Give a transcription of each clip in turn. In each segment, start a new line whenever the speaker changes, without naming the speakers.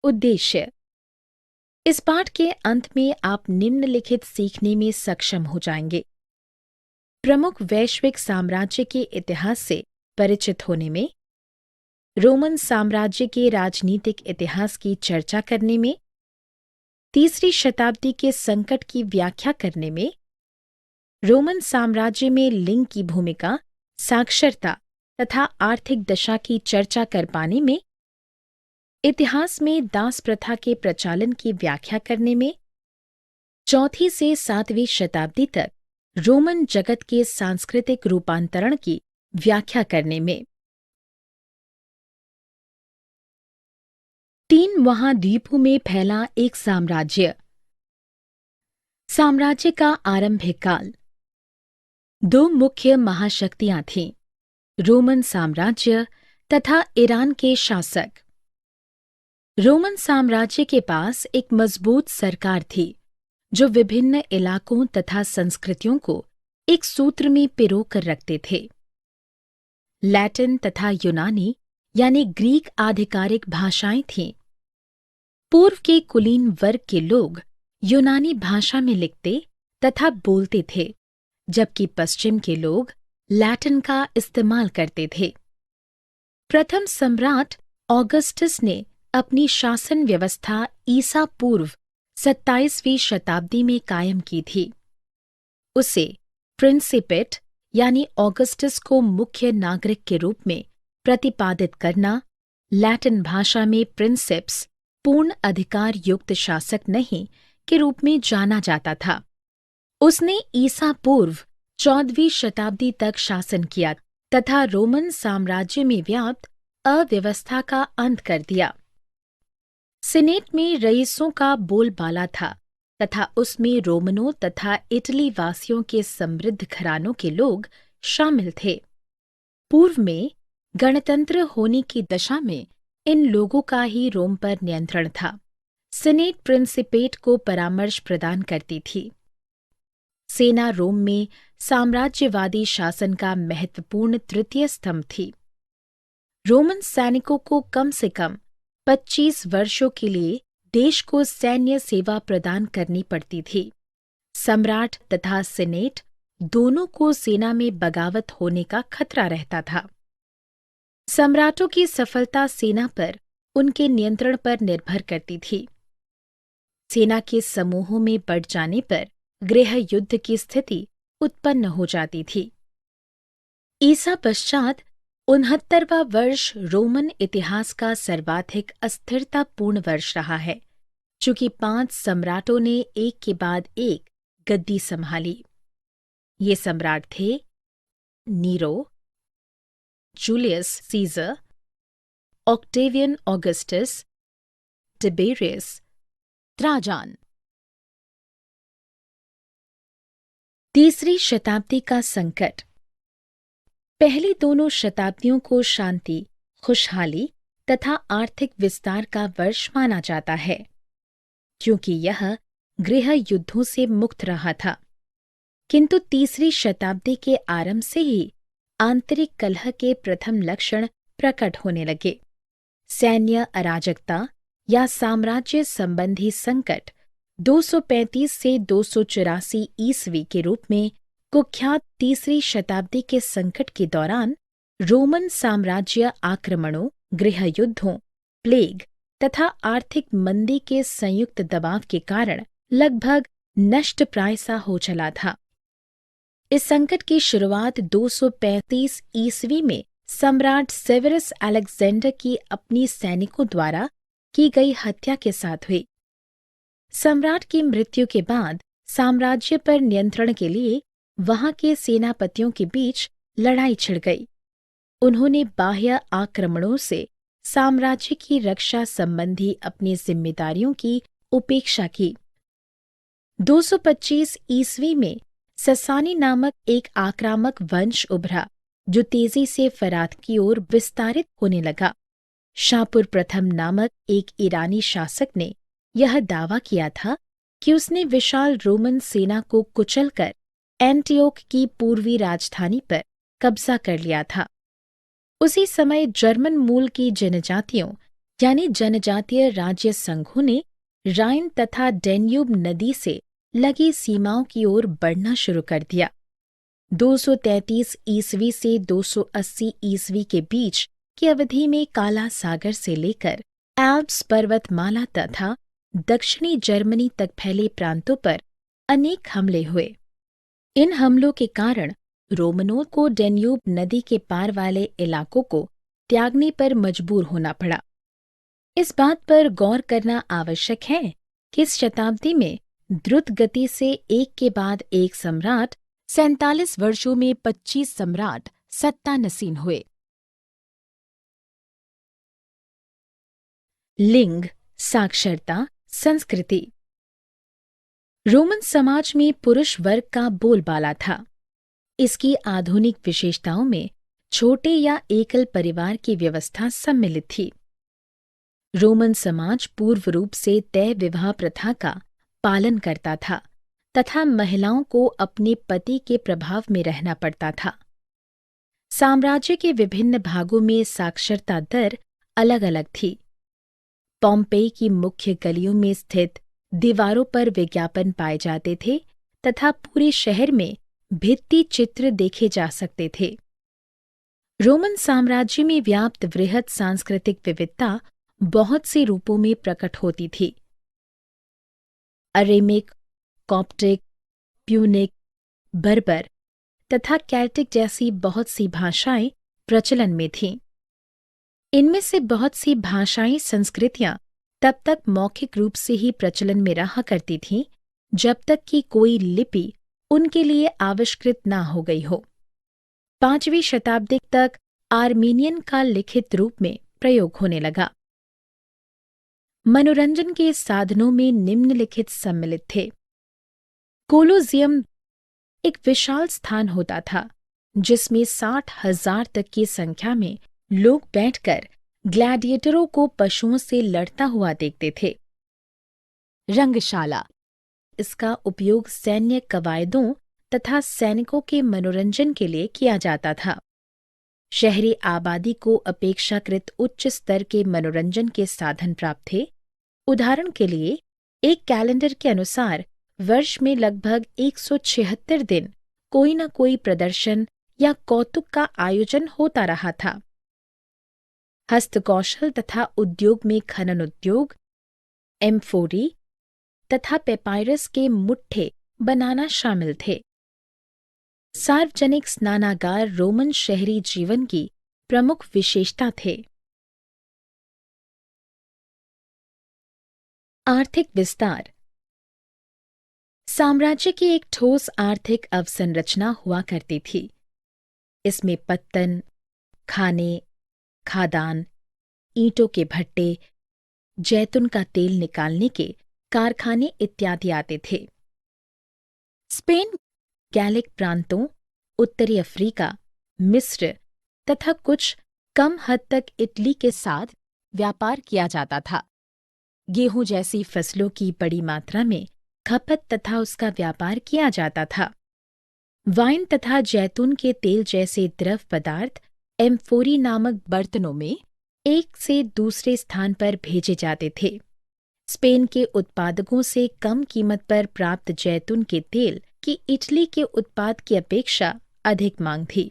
उद्देश्य। इस पाठ के अंत में आप निम्नलिखित सीखने में सक्षम हो जाएंगे। प्रमुख वैश्विक साम्राज्य के इतिहास से परिचित होने में, रोमन साम्राज्य के राजनीतिक इतिहास की चर्चा करने में, तीसरी शताब्दी के संकट की व्याख्या करने में, रोमन साम्राज्य में लिंग की भूमिका, साक्षरता तथा आर्थिक दशा की चर्चा कर पाने में, इतिहास में दास प्रथा के प्रचालन की व्याख्या करने में, चौथी से 7वीं शताब्दी तक रोमन जगत के सांस्कृतिक रूपांतरण की व्याख्या करने में। 3 महाद्वीपों में फैला एक साम्राज्य। साम्राज्य का आरंभिक काल। 2 मुख्य महाशक्तियां थीं, रोमन साम्राज्य तथा ईरान के शासक। रोमन साम्राज्य के पास एक मजबूत सरकार थी जो विभिन्न इलाकों तथा संस्कृतियों को एक सूत्र में पिरोकर रखते थे। लैटिन तथा यूनानी यानी ग्रीक आधिकारिक भाषाएं थीं। पूर्व के कुलीन वर्ग के लोग यूनानी भाषा में लिखते तथा बोलते थे, जबकि पश्चिम के लोग लैटिन का इस्तेमाल करते थे। प्रथम सम्राट ऑगस्टस ने अपनी शासन व्यवस्था ईसा पूर्व 27वीं शताब्दी में कायम की थी। उसे प्रिंसिपेट यानी ऑगस्टस को मुख्य नागरिक के रूप में प्रतिपादित करना, लैटिन भाषा में प्रिंसेप्स पूर्ण अधिकार युक्त शासक नहीं के रूप में जाना जाता था। उसने ईसा पूर्व 14वीं शताब्दी तक शासन किया तथा रोमन साम्राज्य में व्याप्त अव्यवस्था का अंत कर दिया। सीनेट में रईसों का बोलबाला था तथा उसमें रोमनों तथा इटली वासियों के समृद्ध घरानों के लोग शामिल थे। पूर्व में गणतंत्र होने की दशा में इन लोगों का ही रोम पर नियंत्रण था। सीनेट प्रिंसिपेट को परामर्श प्रदान करती थी। सेना रोम में साम्राज्यवादी शासन का महत्वपूर्ण तृतीय स्तंभ थी। रोमन सैनिकों को कम से कम 25 वर्षों के लिए देश को सैन्य सेवा प्रदान करनी पड़ती थी। सम्राट तथा सीनेट दोनों को सेना में बगावत होने का खतरा रहता था। सम्राटों की सफलता सेना पर उनके नियंत्रण पर निर्भर करती थी। सेना के समूहों में बढ़ जाने पर गृह युद्ध की स्थिति उत्पन्न हो जाती थी। ईसा पश्चात 69वां वर्ष रोमन इतिहास का सर्वाधिक अस्थिरतापूर्ण वर्ष रहा है, चूंकि 5 सम्राटों ने एक के बाद एक गद्दी संभाली। ये सम्राट थे Nero, Julius Caesar, Octavian Augustus, Tiberius, Trajan. तीसरी शताब्दी का संकट। पहली दोनों शताब्दियों को शांति, खुशहाली तथा आर्थिक विस्तार का वर्ष माना जाता है, क्योंकि यह गृह युद्धों से मुक्त रहा था। किंतु तीसरी शताब्दी के आरंभ से ही आंतरिक कलह के प्रथम लक्षण प्रकट होने लगे। सैन्य अराजकता या साम्राज्य संबंधी संकट 235 से 284 ईस्वी के रूप में कुख्यात तीसरी शताब्दी के संकट के दौरान रोमन साम्राज्य आक्रमणों, गृह युद्धों, प्लेग तथा आर्थिक मंदी के संयुक्त दबाव के कारण लगभग नष्टप्राय सा हो चला था। इस संकट की शुरुआत 235 ईस्वी में सम्राट सेवेरस अलेक्जेंडर की अपनी सैनिकों द्वारा की गई हत्या के साथ हुई। सम्राट की मृत्यु के बाद साम्राज्य पर नियंत्रण के लिए वहां के सेनापतियों के बीच लड़ाई छिड़ गई। उन्होंने बाह्य आक्रमणों से साम्राज्य की रक्षा संबंधी अपनी जिम्मेदारियों की उपेक्षा की। 225 ईस्वी में ससानी नामक एक आक्रामक वंश उभरा जो तेजी से फरात की ओर विस्तारित होने लगा। शापुर प्रथम नामक एक ईरानी शासक ने यह दावा किया था कि उसने विशाल रोमन सेना को कुचलकर एंटियोक की पूर्वी राजधानी पर कब्जा कर लिया था। उसी समय जर्मन मूल की जनजातियों यानी जनजातीय राज्य संघों ने राइन तथा डैन्यूब नदी से लगी सीमाओं की ओर बढ़ना शुरू कर दिया। 233 ईस्वी से 280 ईस्वी के बीच की अवधि में काला सागर से लेकर एल्प्स पर्वतमाला तथा दक्षिणी जर्मनी तक फैले प्रांतों पर अनेक हमले हुए। इन हमलों के कारण रोमनों को डैन्यूब नदी के पार वाले इलाकों को त्यागने पर मजबूर होना पड़ा। इस बात पर गौर करना आवश्यक है कि इस शताब्दी में द्रुत गति से एक के बाद एक सम्राट 47 वर्षों में 25 सम्राट सत्तानसीन हुए। लिंग, साक्षरता, संस्कृति। रोमन समाज में पुरुष वर्ग का बोलबाला था। इसकी आधुनिक विशेषताओं में छोटे या एकल परिवार की व्यवस्था सम्मिलित थी। रोमन समाज पूर्व रूप से तय विवाह प्रथा का पालन करता था तथा महिलाओं को अपने पति के प्रभाव में रहना पड़ता था। साम्राज्य के विभिन्न भागों में साक्षरता दर अलग-अलग थी। पोम्पेई की मुख्य गलियों में स्थित दीवारों पर विज्ञापन पाए जाते थे तथा पूरे शहर में भित्ति चित्र देखे जा सकते थे। रोमन साम्राज्य में व्याप्त वृहद सांस्कृतिक विविधता बहुत से रूपों में प्रकट होती थी। अरेमिक, कॉप्टिक, प्यूनिक, बर्बर तथा केल्टिक जैसी बहुत सी भाषाएं प्रचलन में थीं। इनमें से बहुत सी भाषाई संस्कृतियां तब तक मौखिक रूप से ही प्रचलन में रहा करती थीं जब तक कि कोई लिपि उनके लिए आविष्कृत न हो गई हो। 5वीं शताब्दी तक आर्मीनियन का लिखित रूप में प्रयोग होने लगा। मनोरंजन के साधनों में निम्नलिखित सम्मिलित थे। कोलोजियम एक विशाल स्थान होता था जिसमें 60,000 तक की संख्या में लोग बैठकर ग्लैडिएटरों को पशुओं से लड़ता हुआ देखते थे। रंगशाला, इसका उपयोग सैन्य कवायदों तथा सैनिकों के मनोरंजन के लिए किया जाता था। शहरी आबादी को अपेक्षाकृत उच्च स्तर के मनोरंजन के साधन प्राप्त थे। उदाहरण के लिए, एक कैलेंडर के अनुसार वर्ष में लगभग 176 दिन कोई न कोई प्रदर्शन या कौतुक का आयोजन होता रहा था। हस्तकौशल तथा उद्योग में खनन उद्योग, एम्फोरी तथा पेपायरस के मुट्ठे बनाना शामिल थे। सार्वजनिक स्नानागार रोमन शहरी जीवन की प्रमुख विशेषता थे। आर्थिक विस्तार। साम्राज्य की एक ठोस आर्थिक अवसंरचना हुआ करती थी। इसमें पत्तन, खाने, खादान, ईंटों के भट्टे, जैतून का तेल निकालने के कारखाने इत्यादि आते थे। स्पेन, गैलिक प्रांतों, उत्तरी अफ्रीका, मिस्र तथा कुछ कम हद तक इटली के साथ व्यापार किया जाता था। गेहूं जैसी फसलों की बड़ी मात्रा में खपत तथा उसका व्यापार किया जाता था। वाइन तथा जैतून के तेल जैसे द्रव पदार्थ एम्फोरी नामक बर्तनों में एक से दूसरे स्थान पर भेजे जाते थे। स्पेन के उत्पादकों से कम कीमत पर प्राप्त जैतून के तेल की इटली के उत्पाद की अपेक्षा अधिक मांग थी।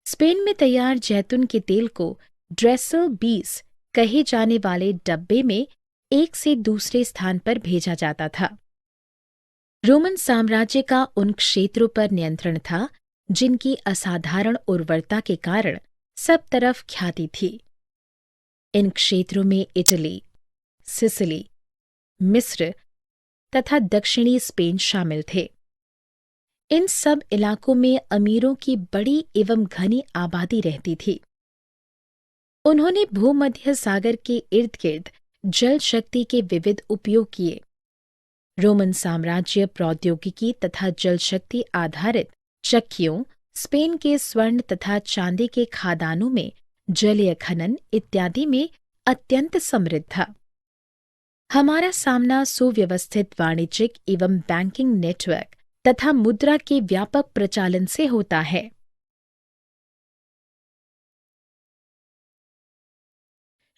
स्पेन में तैयार जैतून के तेल को ड्रेसल बीस कहे जाने वाले डब्बे में एक से दूसरे स्थान पर भेजा जाता था। रोमन साम्राज्य का उन क्षेत्रों पर नियंत्रण था जिनकी असाधारण उर्वरता के कारण सब तरफ ख्याति थी। इन क्षेत्रों में इटली, सिसिली, मिस्र तथा दक्षिणी स्पेन शामिल थे। इन सब इलाकों में अमीरों की बड़ी एवं घनी आबादी रहती थी। उन्होंने भूमध्य सागर के इर्द गिर्द जल शक्ति के विविध उपयोग किए। रोमन साम्राज्य प्रौद्योगिकी तथा जल शक्ति आधारित चक्कियों, स्पेन के स्वर्ण तथा चांदी के खादानों में जलीय खनन इत्यादि में अत्यंत समृद्ध था। हमारा सामना सुव्यवस्थित वाणिज्यिक एवं बैंकिंग नेटवर्क तथा मुद्रा के व्यापक प्रचालन से होता है।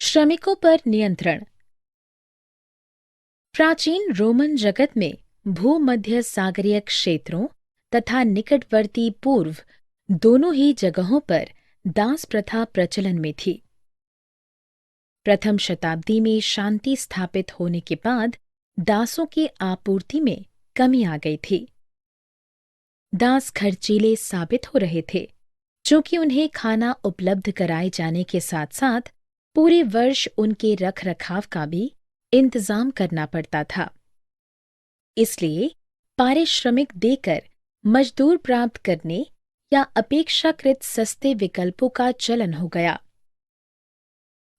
श्रमिकों पर नियंत्रण। प्राचीन रोमन जगत में भूमध्य सागरीय क्षेत्रों तथा निकटवर्ती पूर्व दोनों ही जगहों पर दास प्रथा प्रचलन में थी। प्रथम शताब्दी में शांति स्थापित होने के बाद दासों की आपूर्ति में कमी आ गई थी। दास खर्चीले साबित हो रहे थे, क्योंकि उन्हें खाना उपलब्ध कराए जाने के साथ साथ पूरे वर्ष उनके रख रखाव का भी इंतजाम करना पड़ता था। इसलिए पारिश्रमिक देकर मजदूर प्राप्त करने या अपेक्षाकृत सस्ते विकल्पों का चलन हो गया।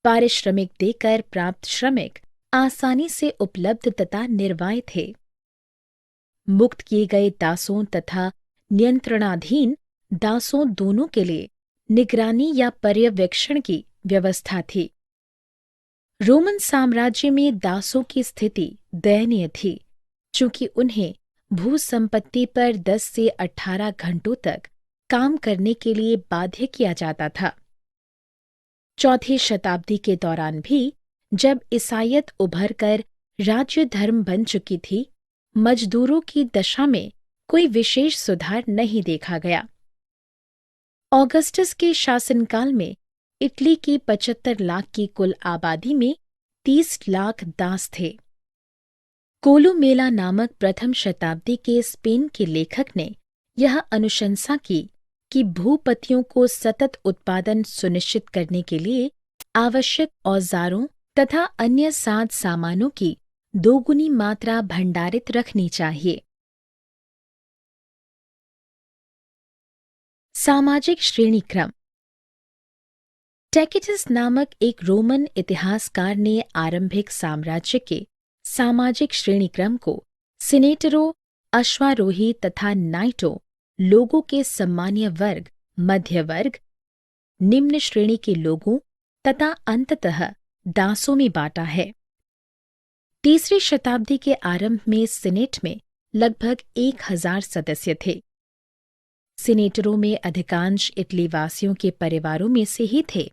पारिश्रमिक देकर प्राप्त श्रमिक आसानी से उपलब्ध तथा निर्वाय थे। मुक्त किए गए दासों तथा नियंत्रणाधीन दासों दोनों के लिए निगरानी या पर्यवेक्षण की व्यवस्था थी। रोमन साम्राज्य में दासों की स्थिति दयनीय थी, चूंकि उन्हें भूसंपत्ति पर 10 से 18 घंटों तक काम करने के लिए बाध्य किया जाता था। चौथी शताब्दी के दौरान भी जब ईसाईयत उभरकर राज्य धर्म बन चुकी थी, मजदूरों की दशा में कोई विशेष सुधार नहीं देखा गया। ऑगस्टस के शासनकाल में इटली की 75 लाख की कुल आबादी में 30 लाख दास थे। कोलुमेला नामक प्रथम शताब्दी के स्पेन के लेखक ने यह अनुशंसा की कि भूपतियों को सतत उत्पादन सुनिश्चित करने के लिए आवश्यक औजारों तथा अन्य साज सामानों की दोगुनी मात्रा भंडारित रखनी चाहिए। सामाजिक श्रेणीक्रम। टैकिटस नामक एक रोमन इतिहासकार ने आरंभिक साम्राज्य के सामाजिक श्रेणीक्रम को सिनेटरों, अश्वारोही तथा नाइटों, लोगों के सम्मानीय वर्ग, मध्य वर्ग, निम्न श्रेणी के लोगों तथा अंततः दासों में बांटा है। तीसरी शताब्दी के आरंभ में सीनेट में लगभग 1000 सदस्य थे। सीनेटरों में अधिकांश इटली वासियों के परिवारों में से ही थे।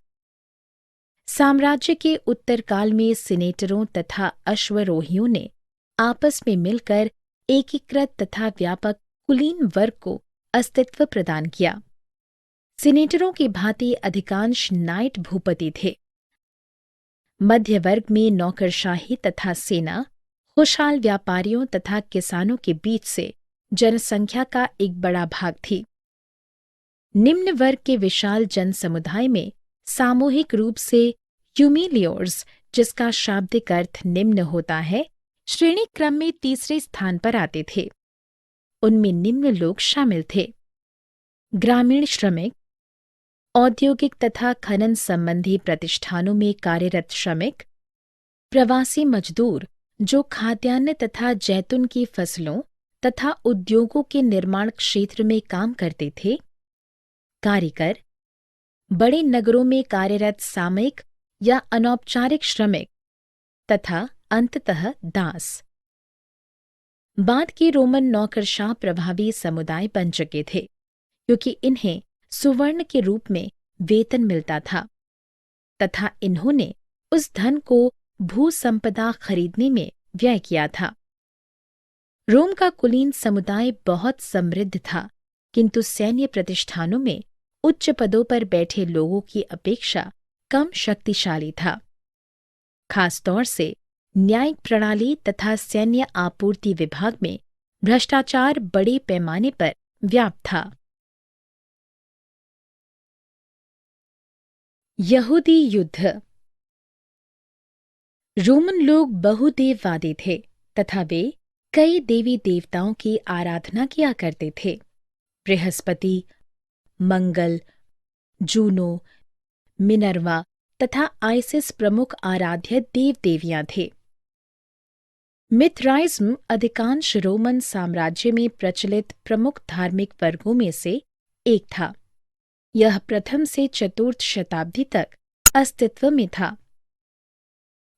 साम्राज्य के उत्तरकाल में सीनेटरों तथा अश्वरोहियों ने आपस में मिलकर एकीकृत तथा व्यापक कुलीन वर्ग को अस्तित्व प्रदान किया। सीनेटरों की भांति अधिकांश नाइट भूपति थे। मध्य वर्ग में नौकरशाही तथा सेना, खुशहाल व्यापारियों तथा किसानों के बीच से जनसंख्या का एक बड़ा भाग थी। निम्न वर्ग के विशाल जनसमुदाय में सामूहिक रूप से ह्यूमिलियोर्स, जिसका शाब्दिक अर्थ निम्न होता है, श्रेणी क्रम में तीसरे स्थान पर आते थे। उनमें निम्न लोग शामिल थे: ग्रामीण श्रमिक, औद्योगिक तथा खनन संबंधी प्रतिष्ठानों में कार्यरत श्रमिक, प्रवासी मजदूर जो खाद्यान्न तथा जैतून की फसलों तथा उद्योगों के निर्माण क्षेत्र में काम करते थे, कारीगर, बड़े नगरों में कार्यरत सामयिक या अनौपचारिक श्रमिक तथा अंततः दास। बाद के रोमन नौकरशाह प्रभावी समुदाय बन चुके थे, क्योंकि इन्हें सुवर्ण के रूप में वेतन मिलता था तथा इन्होंने उस धन को भूसंपदा खरीदने में व्यय किया था। रोम का कुलीन समुदाय बहुत समृद्ध था, किंतु सैन्य प्रतिष्ठानों में उच्च पदों पर बैठे लोगों की अपेक्षा कम शक्तिशाली था। खासतौर से न्यायिक प्रणाली तथा सैन्य आपूर्ति विभाग में भ्रष्टाचार बड़े पैमाने पर व्याप्त था। यहूदी युद्ध। रोमन लोग बहुदेववादी थे तथा वे कई देवी देवताओं की आराधना किया करते थे। बृहस्पति, मंगल, जूनो, मिनर्वा तथा आइसिस प्रमुख आराध्य देव देवियां थे। मिथराइज्म अधिकांश रोमन साम्राज्य में प्रचलित प्रमुख धार्मिक वर्गों में से एक था। यह प्रथम से चतुर्थ शताब्दी तक अस्तित्व में था।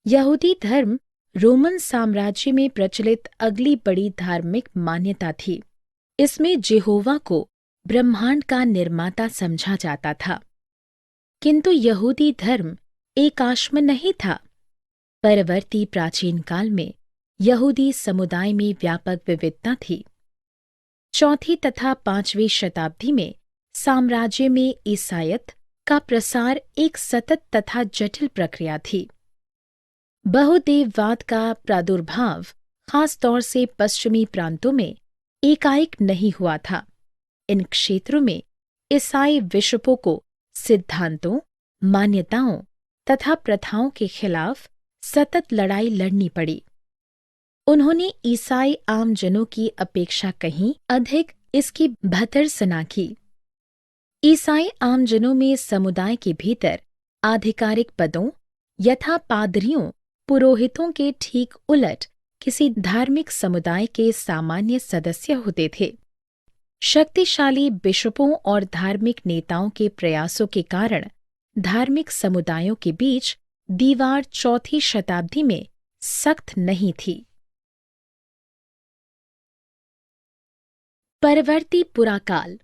यहूदी धर्म रोमन साम्राज्य में प्रचलित अगली बड़ी धार्मिक मान्यता थी। इसमें जेहोवा को ब्रह्मांड का निर्माता समझा जाता था। किंतु यहूदी धर्म एक आश्रम नहीं था। परवर्ती प्राचीन काल में यहूदी समुदाय में व्यापक विविधता थी। चौथी तथा 5वीं शताब्दी में साम्राज्य में ईसाईयत का प्रसार एक सतत तथा जटिल प्रक्रिया थी। बहुदेववाद का प्रादुर्भाव खास तौर से पश्चिमी प्रांतों में एकाएक नहीं हुआ था। इन क्षेत्रों में ईसाई बिशपों को सिद्धांतों, मान्यताओं तथा प्रथाओं के खिलाफ सतत लड़ाई लड़नी पड़ी। उन्होंने ईसाई आमजनों की अपेक्षा कहीं अधिक इसकी भर्त्सना की। ईसाई आमजनों में समुदाय के भीतर आधिकारिक पदों यथा पादरियों, पुरोहितों के ठीक उलट किसी धार्मिक समुदाय के सामान्य सदस्य होते थे। शक्तिशाली बिशपों और धार्मिक नेताओं के प्रयासों के कारण धार्मिक समुदायों के बीच दीवार चौथी शताब्दी में सख्त नहीं थी। परवर्ती पुराकाल।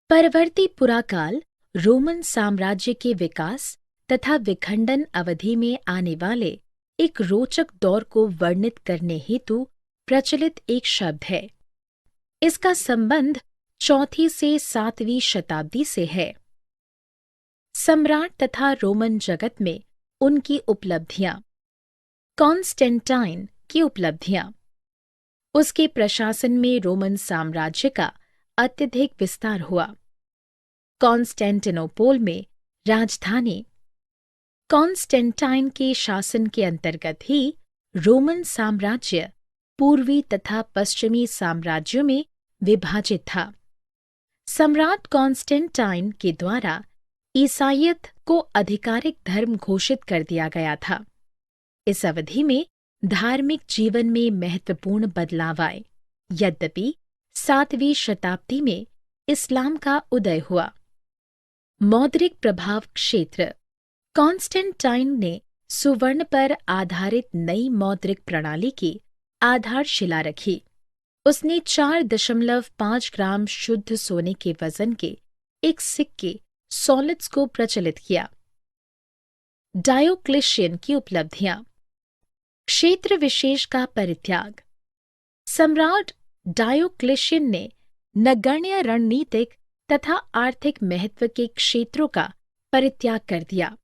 परवर्ती पुराकाल रोमन साम्राज्य के विकास तथा विखंडन अवधि में आने वाले एक रोचक दौर को वर्णित करने हेतु प्रचलित एक शब्द है। इसका संबंध चौथी से 7वीं शताब्दी से है। सम्राट तथा रोमन जगत में उनकी उपलब्धियां। कॉन्स्टेंटाइन की उपलब्धियां। उसके प्रशासन में रोमन साम्राज्य का अत्यधिक विस्तार हुआ। कॉन्स्टेंटिनोपोल में राजधानी। कॉन्स्टेंटाइन के शासन के अंतर्गत ही रोमन साम्राज्य पूर्वी तथा पश्चिमी साम्राज्यों में विभाजित था। सम्राट कॉन्स्टेंटाइन के द्वारा ईसाईयत को आधिकारिक धर्म घोषित कर दिया गया था। इस अवधि में धार्मिक जीवन में महत्वपूर्ण बदलाव आए। यद्यपि 7वीं शताब्दी में इस्लाम का उदय हुआ। मौद्रिक प्रभाव क्षेत्र। कॉन्स्टेंटाइन ने सुवर्ण पर आधारित नई मौद्रिक प्रणाली की आधारशिला रखी। उसने 4.5 ग्राम शुद्ध सोने के वजन के एक सिक्के सॉलिड्स को प्रचलित किया। डायोक्लेशियन की उपलब्धियां। क्षेत्र विशेष का परित्याग। सम्राट डायोक्लेशियन ने नगण्य रणनीतिक तथा आर्थिक महत्व के क्षेत्रों का परित्याग कर दिया।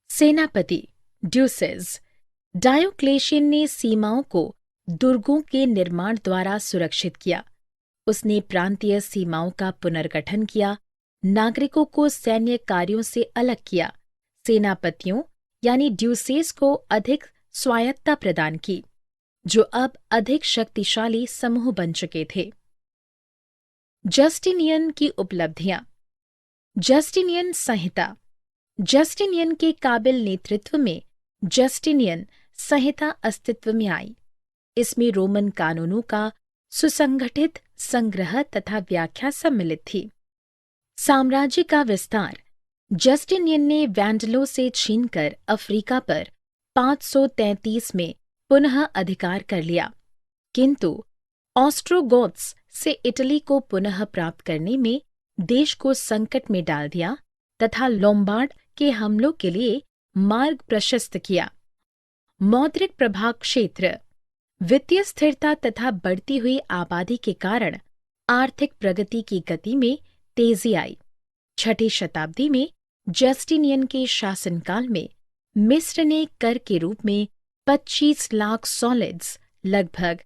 सेनापति ड्यूसेस। डायोक्लेशियन ने सीमाओं को दुर्गों के निर्माण द्वारा सुरक्षित किया। उसने प्रांतीय सीमाओं का पुनर्गठन किया, नागरिकों को सैन्य कार्यों से अलग किया, सेनापतियों यानी ड्यूसेस को अधिक स्वायत्तता प्रदान की, जो अब अधिक शक्तिशाली समूह बन चुके थे। जस्टिनियन की उपलब्धियां। जस्टिनियन संहिता। जस्टिनियन के काबिल नेतृत्व में जस्टिनियन संहिता अस्तित्व में आई। इसमें रोमन कानूनों का सुसंगठित संग्रह तथा व्याख्या सम्मिलित थी। साम्राज्य का विस्तार। जस्टिनियन ने वैंडलों से छीनकर अफ्रीका पर 533 में पुनः अधिकार कर लिया, किंतु ऑस्ट्रोगोथ्स से इटली को पुनः प्राप्त करने में देश को संकट में डाल दिया तथा लोम्बार्ड के हमलों के लिए मार्ग प्रशस्त किया। मौद्रिक प्रभाव क्षेत्र। वित्तीय स्थिरता तथा बढ़ती हुई आबादी के कारण आर्थिक प्रगति की गति में तेजी आई। 6ठी शताब्दी में जस्टिनियन के शासनकाल में मिस्र ने कर के रूप में 25 लाख सॉलिड्स लगभग।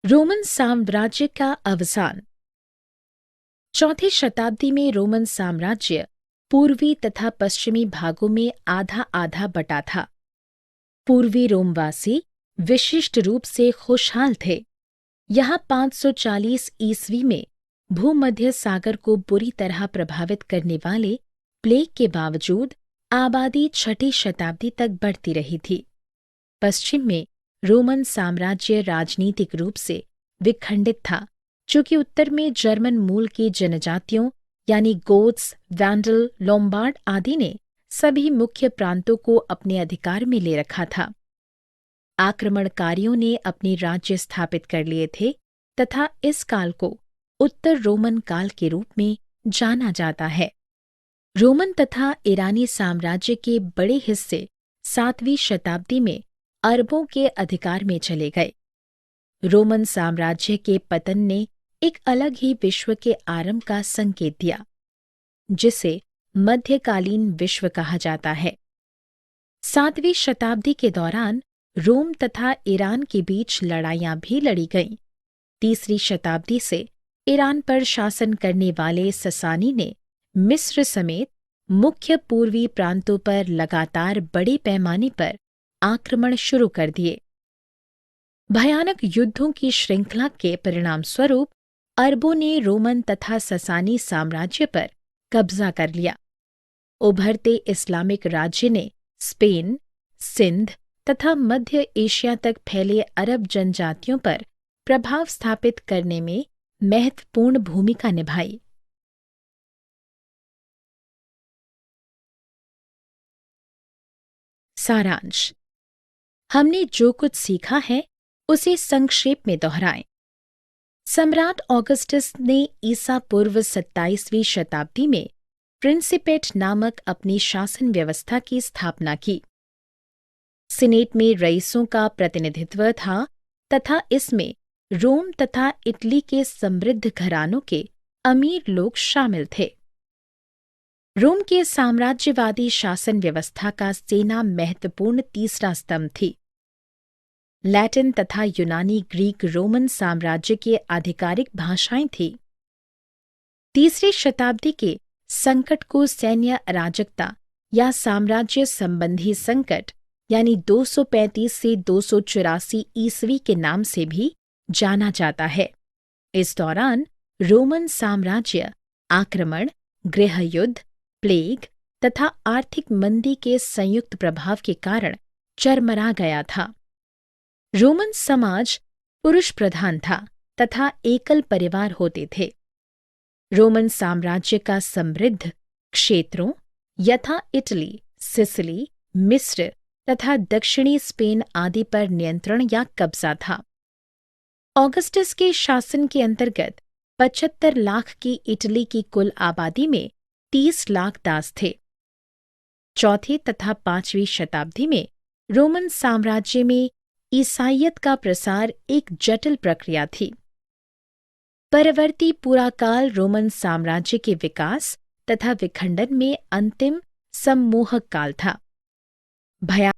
रोमन साम्राज्य का अवसान। 4ठी शताब्दी में रोमन साम्राज्य पूर्वी तथा पश्चिमी भागों में आधा आधा बटा था। पूर्वी रोमवासी विशिष्ट रूप से खुशहाल थे। यहाँ 540 ईस्वी में भूमध्य सागर को बुरी तरह प्रभावित करने वाले प्लेग के बावजूद आबादी 6ठी शताब्दी तक बढ़ती रही थी। पश्चिम में रोमन साम्राज्य राजनीतिक रूप से विखंडित था, चूंकि उत्तर में जर्मन मूल की जनजातियों यानी गोथ्स, वैंडल, लोम्बार्ड आदि ने सभी मुख्य प्रांतों को अपने अधिकार में ले रखा था। आक्रमणकारियों ने अपने राज्य स्थापित कर लिए थे तथा इस काल को उत्तर रोमन काल के रूप में जाना जाता है। रोमन तथा ईरानी साम्राज्य के बड़े हिस्से 7वीं शताब्दी में अरबों के अधिकार में चले गए। रोमन साम्राज्य के पतन ने एक अलग ही विश्व के आरंभ का संकेत दिया, जिसे मध्यकालीन विश्व कहा जाता है। 7वीं शताब्दी के दौरान रोम तथा ईरान के बीच लड़ाइयां भी लड़ी गईं। 3री शताब्दी से ईरान पर शासन करने वाले ससानी ने मिस्र समेत मुख्य पूर्वी प्रांतों पर लगातार बड़े पैमाने पर आक्रमण शुरू कर दिए। भयानक युद्धों की श्रृंखला के परिणामस्वरूप अरबों ने रोमन तथा ससानी साम्राज्य पर कब्जा कर लिया। उभरते इस्लामिक राज्य ने स्पेन, सिंध तथा मध्य एशिया तक फैले अरब जनजातियों पर प्रभाव स्थापित करने में महत्वपूर्ण भूमिका निभाई। सारांश: हमने जो कुछ सीखा है उसे संक्षेप में दोहराएं। सम्राट ऑगस्टस ने ईसा पूर्व 27वीं शताब्दी में प्रिंसिपेट नामक अपनी शासन व्यवस्था की स्थापना की। सीनेट में रईसों का प्रतिनिधित्व था तथा इसमें रोम तथा इटली के समृद्ध घरानों के अमीर लोग शामिल थे। रोम के साम्राज्यवादी शासन व्यवस्था का सेना महत्वपूर्ण तीसरा स्तंभ थी। लैटिन तथा यूनानी ग्रीक रोमन साम्राज्य के आधिकारिक भाषाएं थीं। 3री शताब्दी के संकट को सैन्य अराजकता या साम्राज्य संबंधी संकट यानी 235 से 284 ईस्वी के नाम से भी जाना जाता है। इस दौरान रोमन साम्राज्य आक्रमण, गृहयुद्ध, प्लेग तथा आर्थिक मंदी के संयुक्त प्रभाव के कारण चरमरा गया था। रोमन समाज पुरुष प्रधान था तथा एकल परिवार होते थे। रोमन साम्राज्य का समृद्ध क्षेत्रों यथा इटली, सिसिली, मिस्र तथा दक्षिणी स्पेन आदि पर नियंत्रण या कब्जा था। ऑगस्टस के शासन के अंतर्गत 75 लाख की इटली की कुल आबादी में 30 लाख दास थे। 4ठी तथा 5वीं शताब्दी में रोमन साम्राज्य में ईसाईयत का प्रसार एक जटिल प्रक्रिया थी। परवर्ती पुराकाल रोमन साम्राज्य के विकास तथा विखंडन में अंतिम सम्मोहक काल था।